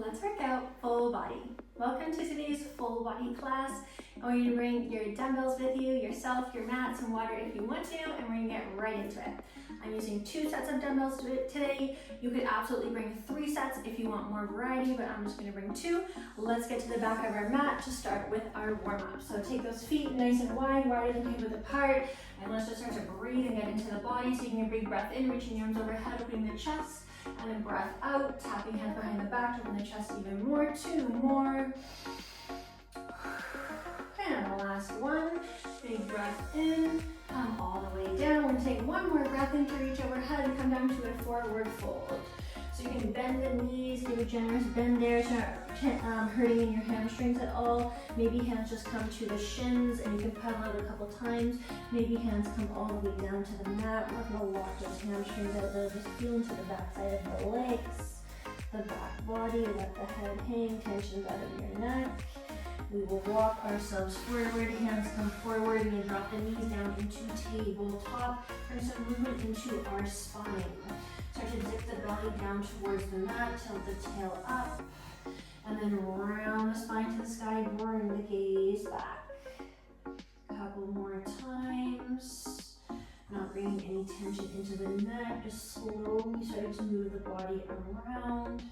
Let's work out full body. Welcome to today's full body class. I want you to bring your dumbbells with you, yourself, your mat, some water if you want to, and we're gonna get right into it. I'm using 2 sets of dumbbells today. You could absolutely bring 3 sets if you want more variety, but I'm just gonna bring 2. Let's get to the back of our mat to start with our warm-up. So take those feet nice and wide, wider than hip width apart, and let's just start to breathe and get into the body. Taking a big breath in, reaching your arms overhead, opening the chest. And then breath out, tapping hands behind the back to open the chest even more. 2 more. And the last one. Big breath in, come all the way down. We're gonna take 1 more breath in to reach overhead and come down to a forward fold. So you can bend the knees, give a generous bend there, so not hurting in your hamstrings at all. Maybe hands just come to the shins and you can pedal out a couple times. Maybe hands come all the way down to the mat. We're gonna walk those hamstrings out there, just feel into the back side of the legs, the back body, let the head hang, tensions out of your neck. We will walk ourselves forward, hands come forward, and drop the knees down into tabletop. Bring some movement into our spine. Start to dip the belly down towards the mat, tilt the tail up, and then round the spine to the sky, bring the gaze back. A couple more times. Not bringing any tension into the neck, just slowly starting to move the body around.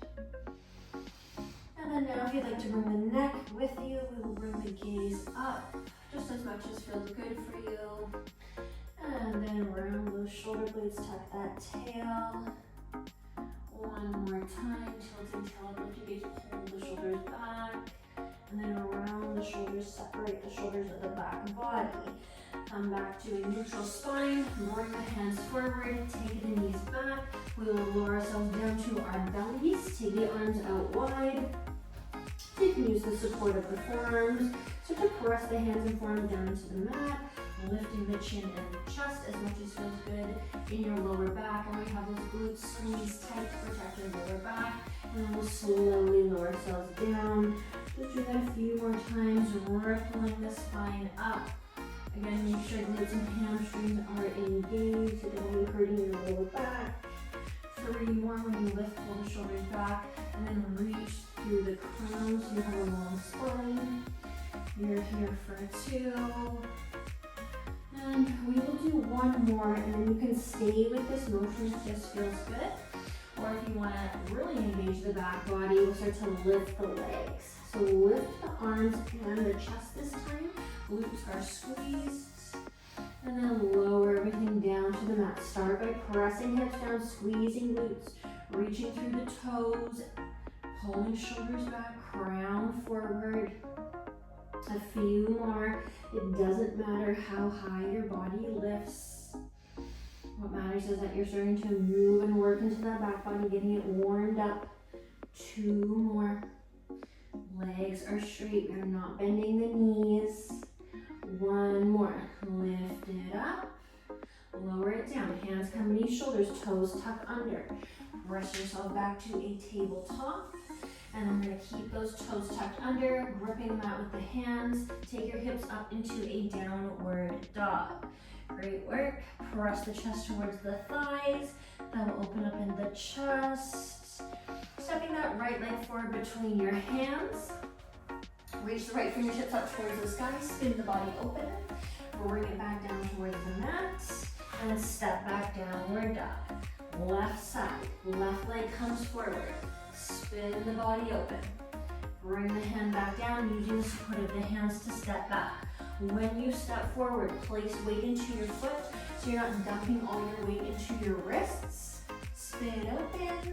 And then now if you'd like to bring the neck with you, we will bring the gaze up, just as much as feels good for you. And then round those shoulder blades, tuck that tail. 1 more time, tilting tail up, lift your gaze, pull the shoulders back. And then around the shoulders, separate the shoulders of the back body. Come back to a neutral spine, bring the hands forward, take the knees back. We will lower ourselves down to our bellies, take the arms out wide. You can use the support of the forearms. Start to press the hands and forearms down into the mat, lifting the chin and the chest as much as feels good in your lower back. And we have those glutes squeezed tight to protect your lower back. And then we'll slowly lower ourselves down. Just do that a few more times, rippling the spine up. Again, make sure glutes and hamstrings are engaged so that you're hurting your lower back. 3 more when you lift, pull the shoulders back, and then reach through the crown so you have a long spine. You're here for 2. And we will do 1 more, and then you can stay with this motion if this feels good. Or if you want to really engage the back body, we'll start to lift the legs. So lift the arms and the chest this time. Glutes are squeezed. And then lower everything down to the mat. Start by pressing hips down, squeezing glutes, reaching through the toes, pulling shoulders back, crown forward. A few more. It doesn't matter how high your body lifts. What matters is that you're starting to move and work into that back body, getting it warmed up. 2 more. Legs are straight. We're not bending the knees. 1 more. Lift it up. Lower it down. Hands come beneath shoulders, toes tuck under. Press yourself back to a tabletop. And I'm going to keep those toes tucked under, gripping them out with the hands. Take your hips up into a downward dog. Great work. Press the chest towards the thighs. That will open up in the chest. Stepping that right leg forward between your hands. Reach the right fingertips up towards the sky. Spin the body open. Bring it back down towards the mat. And step back downward dog. Left side. Left leg comes forward. Spin the body open. Bring the hand back down using the support of the hands to step back. When you step forward, place weight into your foot so you're not dumping all your weight into your wrists. Spin open.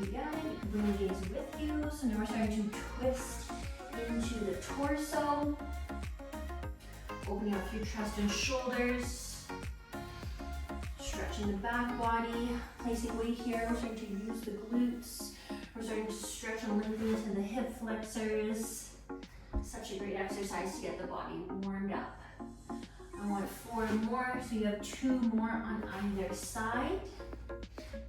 You got it. You can bring the gaze with you. So now we're starting to twist into the torso. Opening up through chest and shoulders. Stretching the back body. Placing weight here. We're starting to use the glutes. We're starting to stretch and lengthen into the hip flexors. Such a great exercise to get the body warmed up. I want 4 more, so you have 2 more on either side.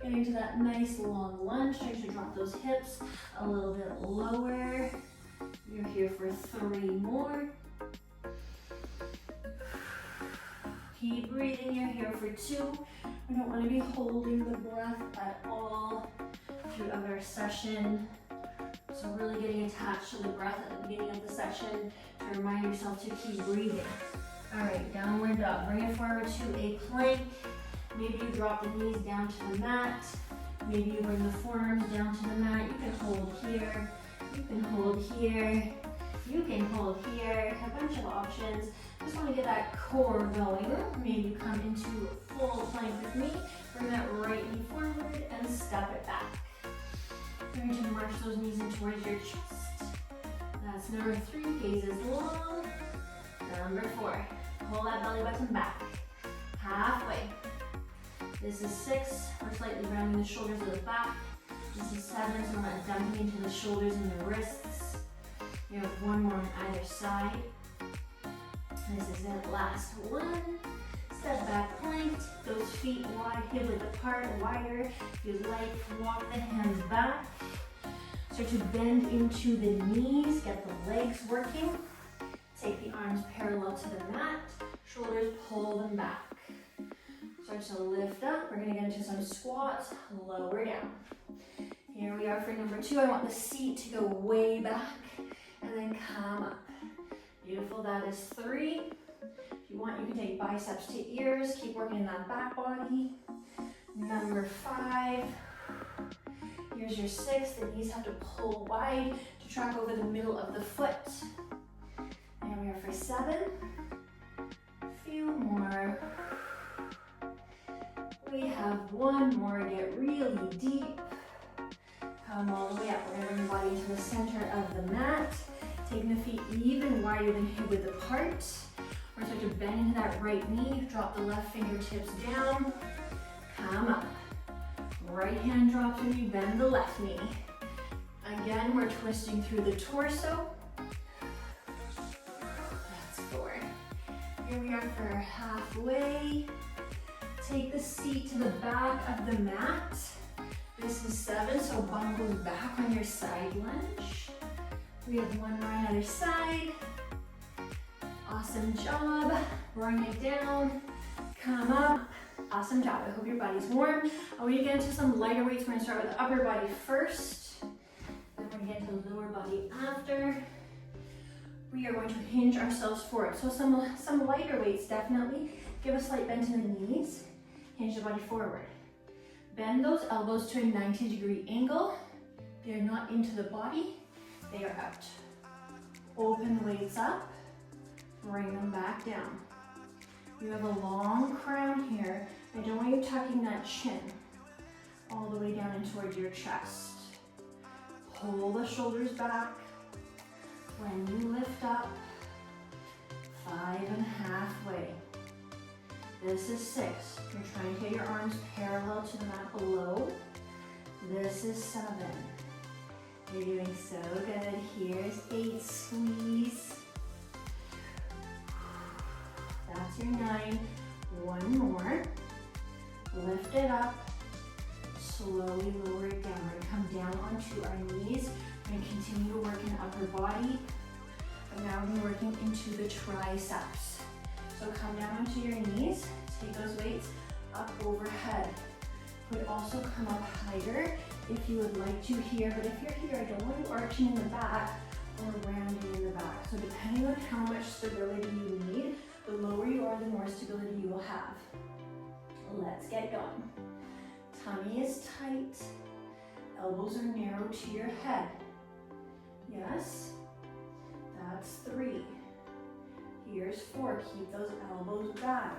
Getting to that nice long lunge, trying to drop those hips a little bit lower. You're here for 3 more. Keep breathing, you're here for 2. We don't want to be holding the breath at all throughout our session. So really getting attached to the breath at the beginning of the session to remind yourself to keep breathing. All right, downward dog. Bring it forward to a plank. Maybe you drop the knees down to the mat. Maybe you bring the forearms down to the mat. You can hold here. You can hold here. You can hold here. A bunch of options. Just want to get that core going. Maybe you come into full plank with me. Bring that right knee forward and step it back. You're going to march those knees in towards your chest. That's number 3. Gaze is long. Number 4. Pull that belly button back. Halfway. This is 6. We're slightly rounding the shoulders of the back. This is 7, so we're not dumping into the shoulders and the wrists. You have 1 more on either side. This is it. Last one. Step back plank. Those feet wide, hip width apart, wider. If you like, walk the hands back. Start to bend into the knees. Get the legs working. Take the arms parallel to the mat. Shoulders, pull them back. Start to lift up. We're going to get into some squats. Lower down. Here we are for number 2. I want the seat to go way back and then come up. Beautiful. That is 3. If you want, you can take biceps to ears. Keep working in that back body. Number 5. Here's your 6. The knees have to pull wide to track over the middle of the foot. And we are for 7. Few more. We have 1 more. Get really deep. Come all the way up. We're going to bring the body into the center of the mat. Taking the feet even wider than hip width apart. We're going to start to bend into that right knee. Drop the left fingertips down. Come up. Right hand drops when you bend the left knee. Again, we're twisting through the torso. That's 4. Here we are for halfway. Take the seat to the back of the mat. This is 7, so bum goes back on your side lunge. We have 1 more on either side. Awesome job. Bring it down. Come up. Awesome job. I hope your body's warm. I want you to get into some lighter weights. We're going to start with the upper body first. Then we're going to get into the lower body after. We are going to hinge ourselves forward. So some lighter weights, definitely. Give a slight bend in the knees. Hinge the body forward. Bend those elbows to a 90-degree angle. They're not into the body. They are out. Open the weights up. Bring them back down. You have a long crown here. I don't want you tucking that chin all the way down and towards your chest. Pull the shoulders back. When you lift up, 5 and halfway. This is 6. You're trying to get your arms parallel to the mat below. This is 7. You're doing so good. Here's 8. Squeeze. That's your 9. 1 more. Lift it up. Slowly lower it down. We're going to come down onto our knees. We're going to continue to work in upper body. But now we're working into the triceps. So come down onto your knees. Take those weights up overhead. Could also come up higher if you would like to here. But if you're here, I don't want you arching in the back or rounding in the back. So depending on how much stability you need, the lower you are, the more stability you will have. Let's get going. Tummy is tight. Elbows are narrow to your head. Yes? That's 3. Here's 4. Keep those elbows back.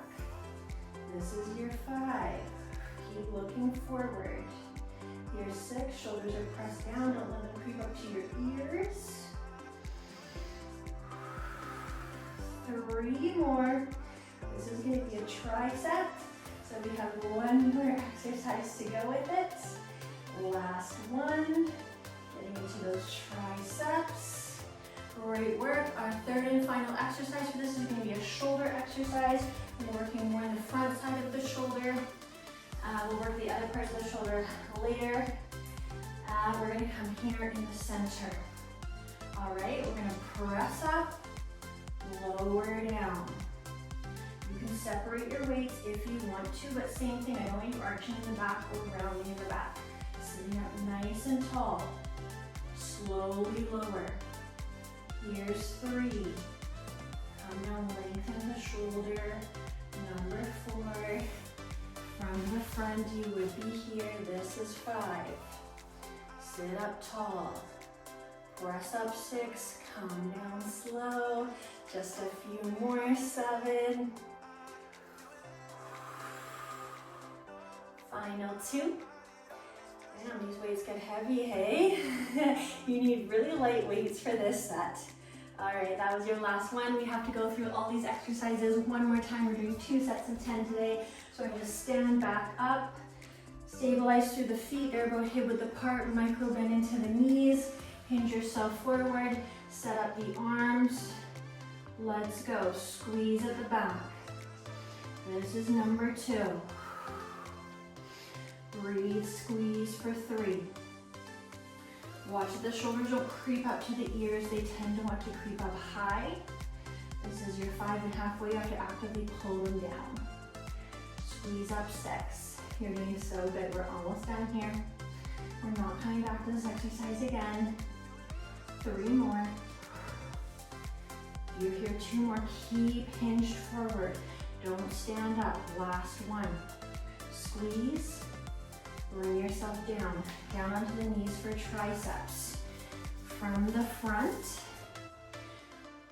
This is your 5. Keep looking forward. Here's 6. Shoulders are pressed down. Don't let them creep up to your ears. 3 more. This is going to be a tricep. So we have 1 more exercise to go with it. Last one. Getting into those triceps. Great work. Our 3rd and final exercise for this is going to be a shoulder exercise. We're working more on the front side of the shoulder. We'll work the other parts of the shoulder later. We're going to come here in the center. All right, we're going to press up, lower down. You can separate your weights if you want to, but same thing. I don't want you arching in the back or rounding in the back. Sitting up nice and tall. slowly lower. Here's 3. Come down, lengthen the shoulder. Number 4. From the front, you would be here. This is 5. Sit up tall. Press up 6. Come down slow. Just a few more. 7. Final 2. Damn, these weights get heavy, hey? You need really light weights for this set. All right, that was your last one. We have to go through all these exercises one more time. We're doing 2 sets of 10 today. So I'm gonna stand back up, stabilize through the feet, they're about hip width apart, micro bend into the knees, hinge yourself forward, set up the arms. Let's go, squeeze at the back. This is number 2. Breathe, squeeze for 3. Watch that the shoulders don't creep up to the ears. They tend to want to creep up high. This is your 5.5 weight. You have to actively pull them down. Squeeze up 6. You're doing so good. We're almost done here. We're not coming back to this exercise again. 3 more. You're here 2 more. Keep hinged forward. Don't stand up. Last 1. Squeeze. Bring yourself down onto the knees for triceps. From the front,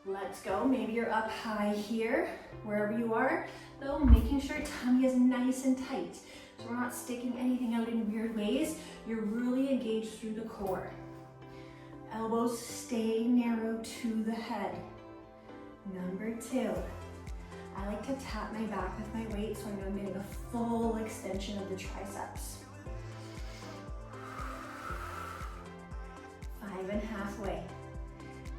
let's go. Maybe you're up high here, wherever you are, though, making sure tummy is nice and tight. So we're not sticking anything out in weird ways. You're really engaged through the core. Elbows stay narrow to the head. Number 2. I like to tap my back with my weight so I know I'm getting a full extension of the triceps. 5.5 weight.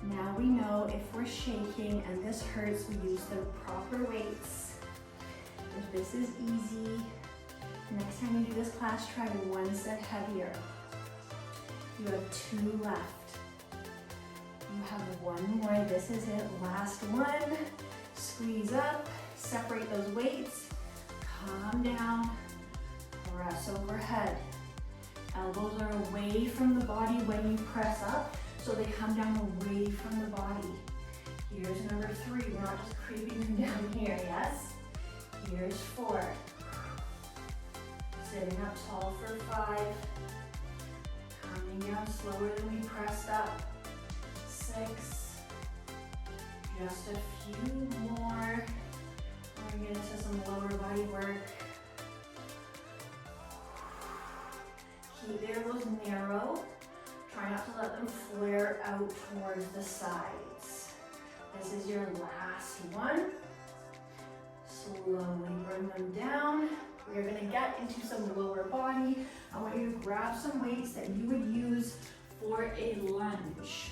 Now we know if we're shaking and this hurts, we use the proper weights. If this is easy, next time you do this class, try 1 set heavier. You have 2 left. You have 1 more. This is it. Last 1. Squeeze up, separate those weights, calm down, press overhead. Elbows are away from the body when you press up, so they come down away from the body. Here's number 3. We're not just creeping them down here, yes? Here's 4. Sitting up tall for 5. Coming down slower than we pressed up. 6. Just a few more. We're going into some lower body work. Keep the elbows narrow. Try not to let them flare out towards the sides. This is your last one. Slowly bring them down. We're going to get into some lower body. I want you to grab some weights that you would use for a lunge.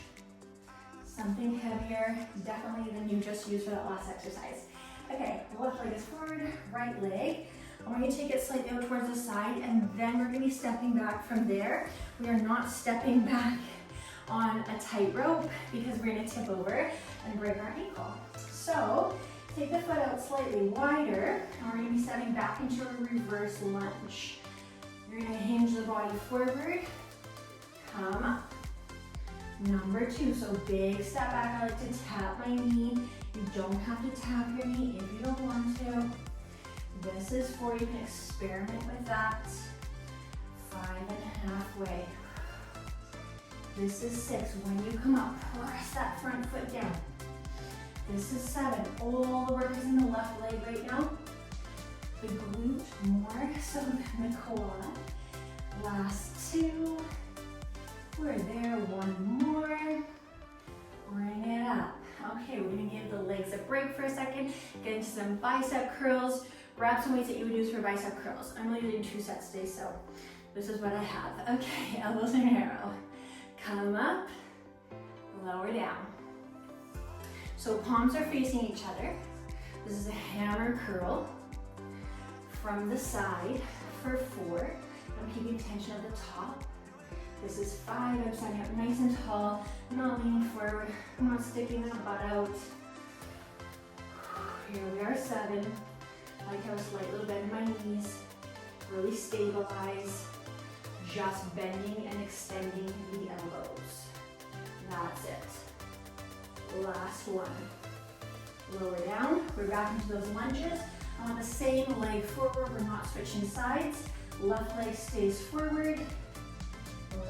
Something heavier, definitely, than you just used for that last exercise. Okay, left leg is forward, right leg. I want you to take it slightly out towards the side, and then we're going to be stepping back from there. We are not stepping back on a tight rope because we're going to tip over and break our ankle. So take the foot out slightly wider, and we're going to be stepping back into a reverse lunge. You're going to hinge the body forward, come up. Number 2, so big step back. I like to tap my knee. You don't have to tap your knee if you don't want to. This is 4, you can experiment with that. 5.5 weight. This is 6, when you come up, press that front foot down. This is 7, all the work is in the left leg right now. The glute more so than the core. Last 2. We're there, 1 more. Bring it up. Okay, we're gonna give the legs a break for a second, get into some bicep curls, grab some weights that you would use for bicep curls. I'm only doing 2 sets today, so this is what I have. Okay, elbows are narrow. Come up, lower down. So palms are facing each other. This is a hammer curl from the side for 4. I'm keeping tension at the top. This is 5, I'm standing up nice and tall. I'm not leaning forward, I'm not sticking the butt out. Here we are, 7. I like to have a slight little bend in my knees. Really stabilize, just bending and extending the elbows. That's it. Last one. Lower down. We're back into those lunges. On the same leg forward, we're not switching sides. Left leg stays forward.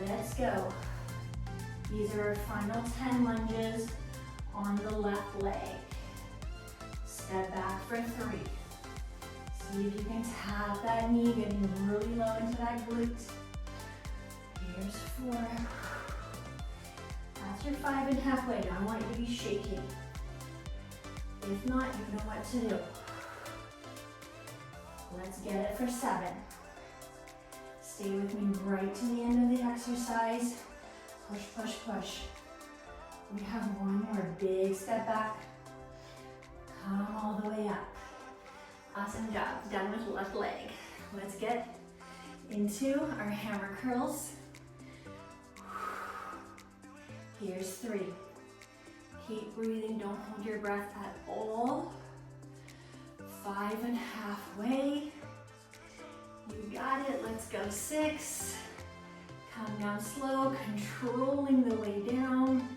Let's go. These are our final 10 lunges on the left leg. Step back for 3. See if you can tap that knee, getting really low into that glute. Here's 4. That's your 5.5 leg. I want you to be shaking. If not, you know what to do. Let's get it for 7. Stay with me right to the end of the exercise. Push, push, push. We have one more big step back. Come all the way up. Awesome job. Done with left leg. Let's get into our hammer curls. Here's 3. Keep breathing. Don't hold your breath at all. 5.5 way. You got it. Let's go 6. Come down slow, controlling the way down.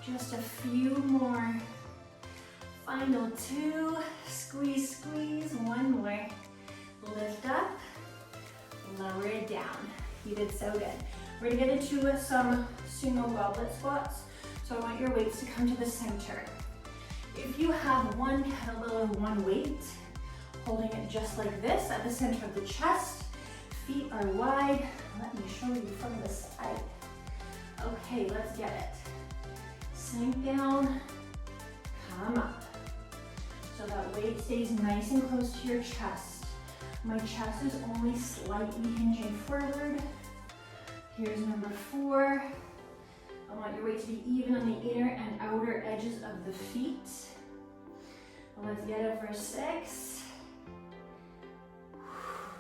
Just a few more. Final 2. Squeeze, squeeze. 1 more. Lift up. Lower it down. You did so good. We're gonna get into some sumo goblet squats. So I want your weights to come to the center. If you have one kettlebell or one weight, holding it just like this at the center of the chest, feet are wide. Let me show you from the side. Okay, let's get it. Sink down, come up. So that weight stays nice and close to your chest. My chest is only slightly hinging forward. Here's number 4. I want your weight to be even on the inner and outer edges of the feet. Let's get it for 6.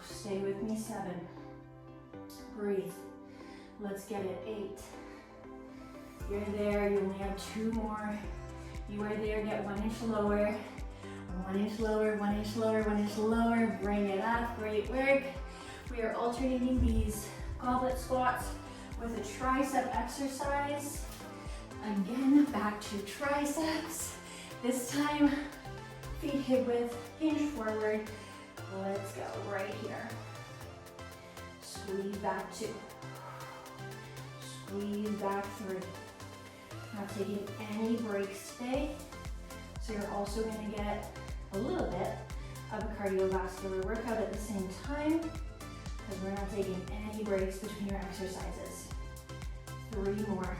Stay with me, 7. Breathe. Let's get it, 8. You're there, you only have 2 more. You are there, get 1 inch lower. 1 inch lower, 1 inch lower, 1 inch lower. Bring it up, great work. We are alternating these goblet squats with a tricep exercise. Again, back to triceps. This time, feet hip width, hinge forward. Let's go right here. Squeeze back 2. Squeeze back 3. Not taking any breaks today. So you're also gonna get a little bit of a cardiovascular workout at the same time, because we're not taking any breaks between your exercises. 3 more.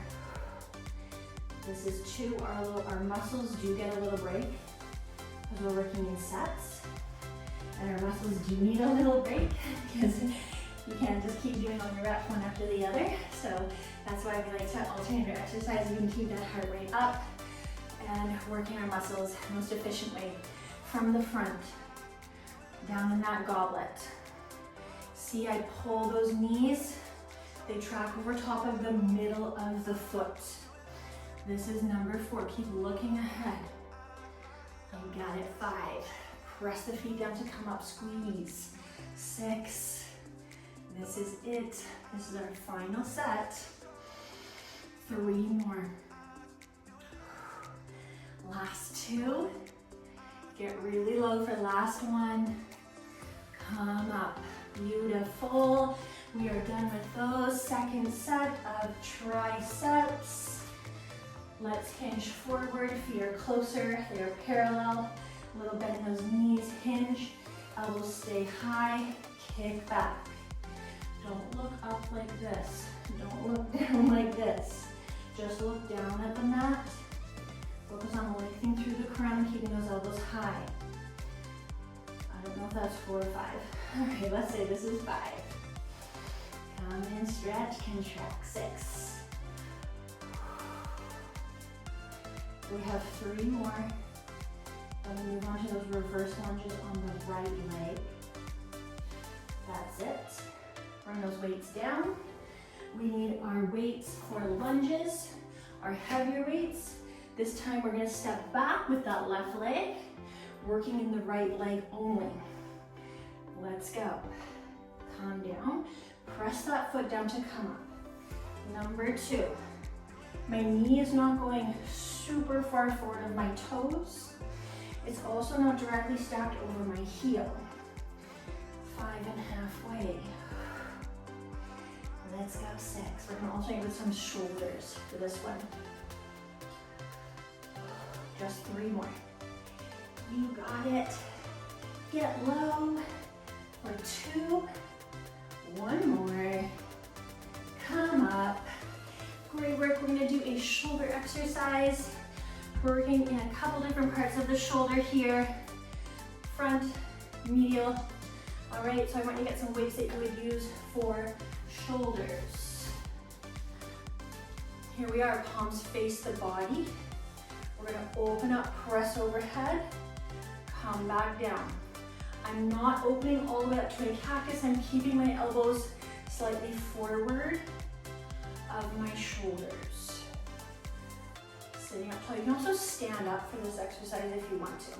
This is 2. Our muscles do get a little break because we're working in sets. And our muscles do need a little break because you can't just keep doing all your reps one after the other. So that's why we like to alternate our exercise. We can keep that heart rate up and working our muscles most efficiently from the front, down in that goblet. See, I pull those knees. They track over top of the middle of the foot. This is number 4. Keep looking ahead. You got it. 5. Press the feet down to come up. Squeeze. 6. This is it. This is our final set. 3 more. Last 2. Get really low for last 1. Come up. Beautiful. We are done with those. Second set of triceps. Let's hinge forward. Feet are closer. They are parallel. A little bend in those knees. Hinge. Elbows stay high. Kick back. Don't look up like this. Don't look down like this. Just look down at the mat. Focus on lifting through the crown, keeping those elbows high. I don't know if that's 4 or 5. Okay, let's say this is 5. Come in, stretch, contract. 6. We have 3 more. Then we move on to those reverse lunges on the right leg. That's it. Bring those weights down. We need our weights for lunges, our heavier weights. This time we're gonna step back with that left leg, working in the right leg only. Let's go. Calm down. Press that foot down to come up. Number 2. My knee is not going super far forward of my toes. It's also not directly stacked over my heel. 5.5 way. Let's go 6. We're gonna alternate with some shoulders for this one. Just 3 more. You got it. Get low for 2. 1 more. Come up. Great work. We're gonna do a shoulder exercise. Working in a couple different parts of the shoulder here. Front, medial. All right, so I want you to get some weights that you would use for shoulders. Here we are, palms face the body. We're gonna open up, press overhead, come back down. I'm not opening all the way up to a cactus. I'm keeping my elbows slightly forward of my shoulders. Sitting up tall. You can also stand up for this exercise if you want to.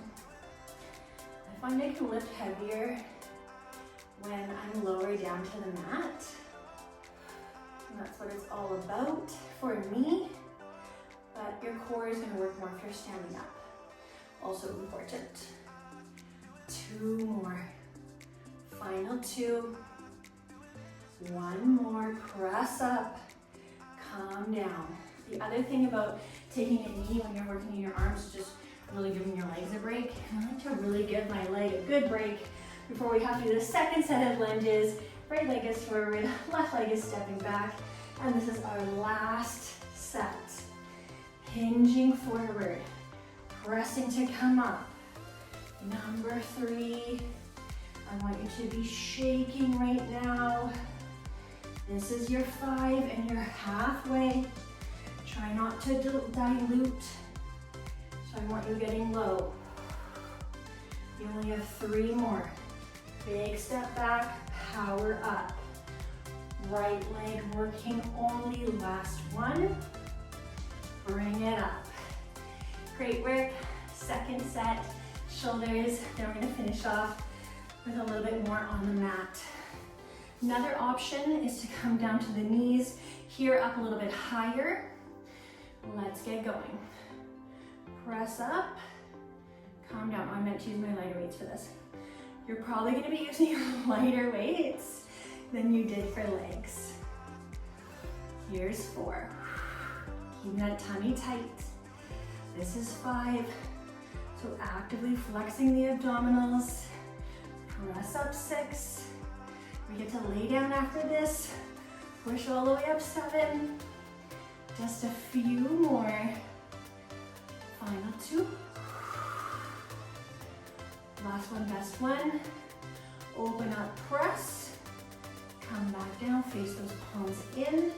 I find I can lift heavier when I'm lower down to the mat. And that's what it's all about for me. But your core is gonna work more if you're standing up. Also important. 2 more. Final 2. 1 more, press up, calm down. The other thing about taking a knee when you're working in your arms is just really giving your legs a break. I like to really give my leg a good break before we have to do the second set of lunges. Right leg is forward, left leg is stepping back, and this is our last set. Hinging forward, pressing to come up. Number 3, I want you to be shaking right now. This is your 5 and you're halfway. Try not to dilute. So I want you getting low. You only have 3 more. Big step back, power up. Right leg working only, last one. Bring it up. Great work. Second set, shoulders. Then we're gonna finish off with a little bit more on the mat. Another option is to come down to the knees, here up a little bit higher. Let's get going. Press up, calm down. I meant to use my lighter weights for this. You're probably gonna be using lighter weights than you did for legs. Here's 4. Keep that tummy tight. This is 5. So actively flexing the abdominals. Press up 6. We get to lay down after this. Push all the way up 7. Just a few more. Final 2. Last one, best one. Open up, press. Come back down, face those palms in.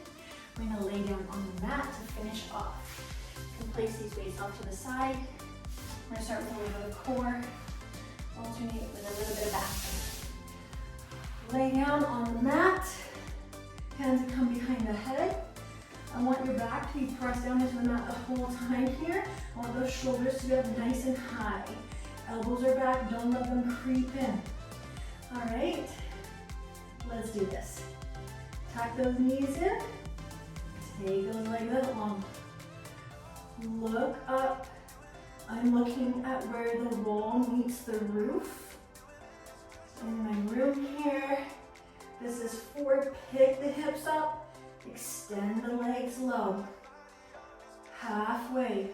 We're gonna lay down on the mat to finish off. You can place these weights off to the side. We're gonna start with a little bit of core. Alternate with a little bit of back. Lay down on the mat. Hands come behind the head. I want your back to be pressed down into the mat the whole time here. I want those shoulders to be up nice and high. Elbows are back, don't let them creep in. All right, let's do this. Tuck those knees in. Take those legs out long. Look up. I'm looking at where the wall meets the roof. In my room here. This is 4. Pick the hips up. Extend the legs low. Halfway.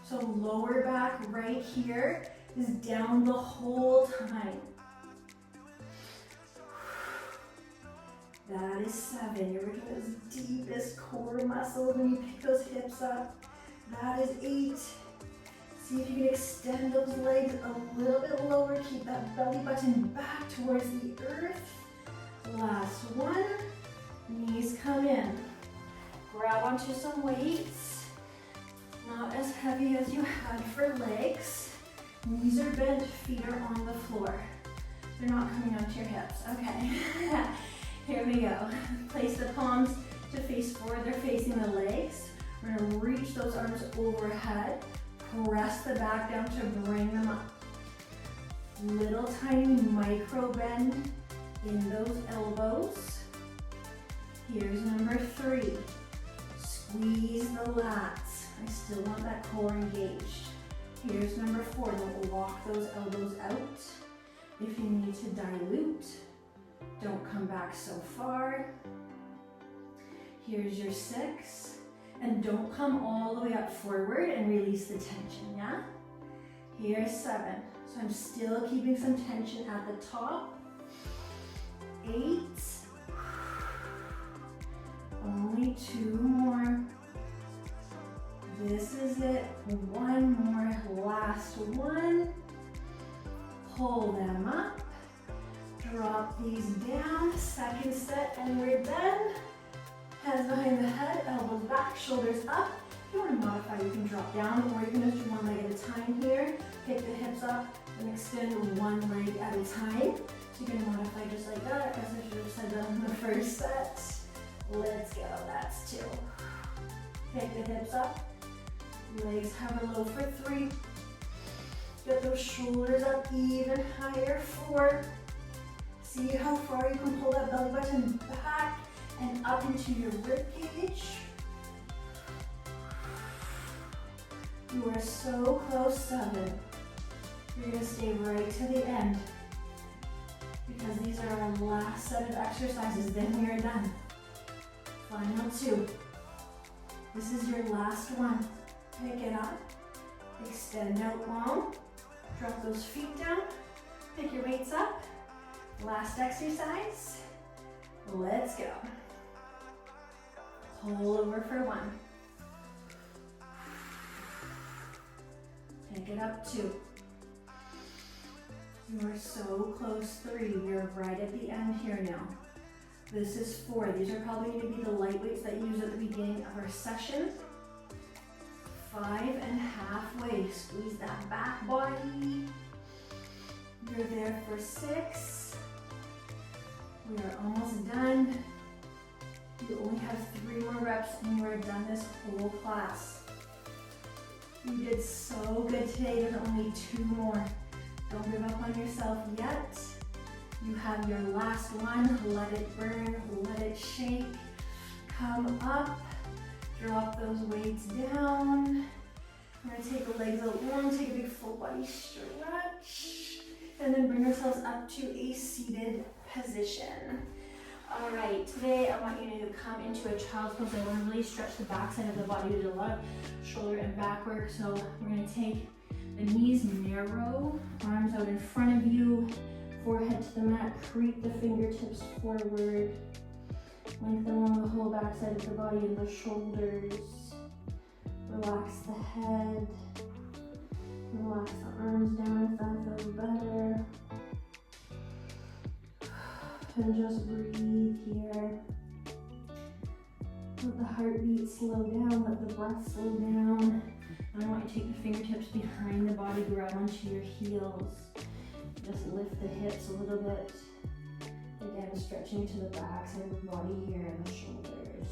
So lower back right here is down the whole time. That is 7. You're working those deepest core muscles when you pick those hips up. That is 8. See if you can extend those legs a little bit lower. Keep that belly button back towards the earth. Last one. Knees come in. Grab onto some weights. Not as heavy as you had for legs. Knees are bent, feet are on the floor. They're not coming onto your hips. Okay. Here we go. Place the palms to face forward. They're facing the legs. We're gonna reach those arms overhead. Press the back down to bring them up. Little tiny micro bend in those elbows. Here's number 3. Squeeze the lats. I still want that core engaged. Here's number 4. Don't walk those elbows out. If you need to dilute, don't come back so far. Here's your 6. And don't come all the way up forward and release the tension, yeah? Here's 7. So I'm still keeping some tension at the top. 8. Only 2 more. This is it. 1 more, last one. Pull them up. Drop these down. Second set, and we're done. Hands behind the head, elbows back, shoulders up. If you want to modify, you can drop down, or you can just do one leg at a time here. Pick the hips up and extend one leg at a time. So you can modify just like that. I guess I should have said that in the first set. Let's go, that's 2. Pick the hips up. Legs hover low for 3. Get those shoulders up even higher. 4. See how far you can pull that belly button back and up into your rib cage. You are so close. 7. You're gonna stay right to the end because these are our last set of exercises. Then we are done. Final 2. This is your last one. Pick it up. Extend out long. Drop those feet down. Pick your weights up. Last exercise. Let's go. Pull over for 1. Pick it up 2. You are so close. 3. We're right at the end here now. This is 4. These are probably going to be the light weights that you use at the beginning of our session. 5 and halfway. Squeeze that back body. You're there for 6. We are almost done. You only have 3 more reps and you are done this whole class. You did so good today. There's only 2 more. Don't give up on yourself yet. You have your last one. Let it burn, let it shake. Come up, drop those weights down. We're gonna take the legs out long, take a big full body stretch, and then bring ourselves up to a seated position. All right, today I want you to come into a child's pose. I want to really stretch the back side of the body. We did a lot of shoulder and back work, so we're gonna take the knees narrow, arms out in front of you, forehead to the mat, creep the fingertips forward, lengthen along the whole back side of the body and the shoulders, relax the head, relax the arms down if that feels better, and just breathe here. Let the heartbeat slow down, let the breath slow down. And I want you to take the fingertips behind the body, grab onto your heels. Just lift the hips a little bit. Again, stretching to the back side of the body here and the shoulders.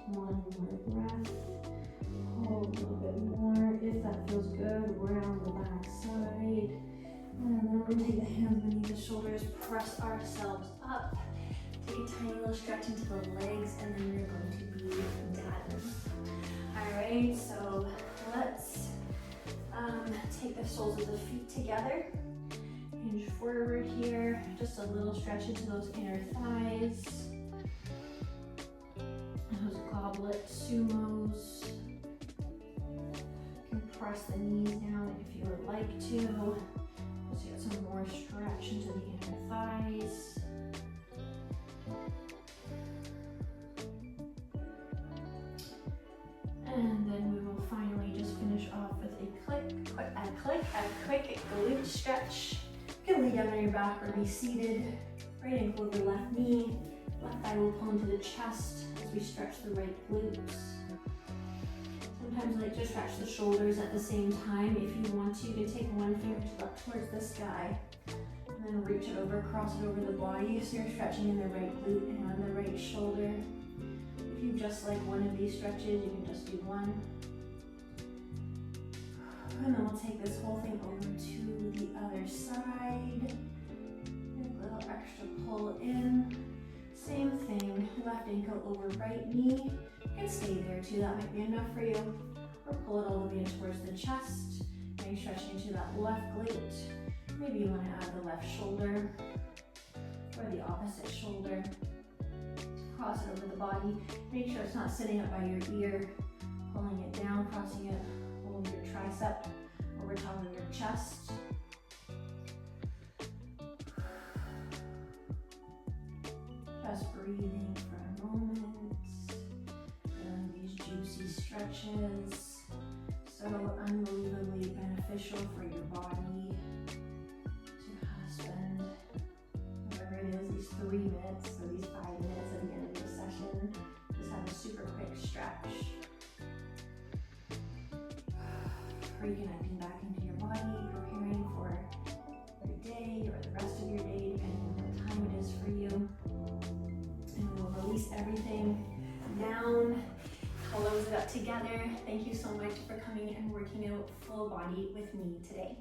One more breath. Hold a little bit more. If that feels good, round the back side. And then we're going to take the hands beneath the shoulders, press ourselves up. Take a tiny little stretch into the legs, and then you're going to be done. All right, so let's take the soles of the feet together. Hinge forward here. Just a little stretch into those inner thighs. Those goblet sumos. You can press the knees down if you would like to. Let's get some more stretch into the inner thighs. And then we will finally just finish off with a quick glute stretch. You can lay down on your back or be seated. Right ankle over left knee. Left thigh will pull into the chest as we stretch the right glutes. Sometimes I like to stretch the shoulders at the same time. If you want to, you can take one fingertip up towards the sky and then reach it over, cross it over the body. So you're stretching in the right glute and on the right shoulder. If you just like one of these stretches, you can just do one. and then we'll take this whole thing over to the other side. A little extra pull in. Same thing, left ankle over right knee. You can stay there too, that might be enough for you. Or pull it all the way in towards the chest. Maybe stretching into that left glute. Maybe you want to add the left shoulder or the opposite shoulder. Cross it over the body. Make sure it's not sitting up by your ear. Pulling it down, crossing it over your tricep, over top of your chest. Just breathing for a moment. Feeling these juicy stretches. So unbelievably beneficial for your body to spend whatever it is, these 3 minutes or these 5 minutes at the end of your session. Just have a super quick stretch. Reconnecting back into your body, preparing for your day or the rest of your day, depending on what time it is for you. And we'll release everything down, close it up together. Thank you so much for coming and working out full body with me today.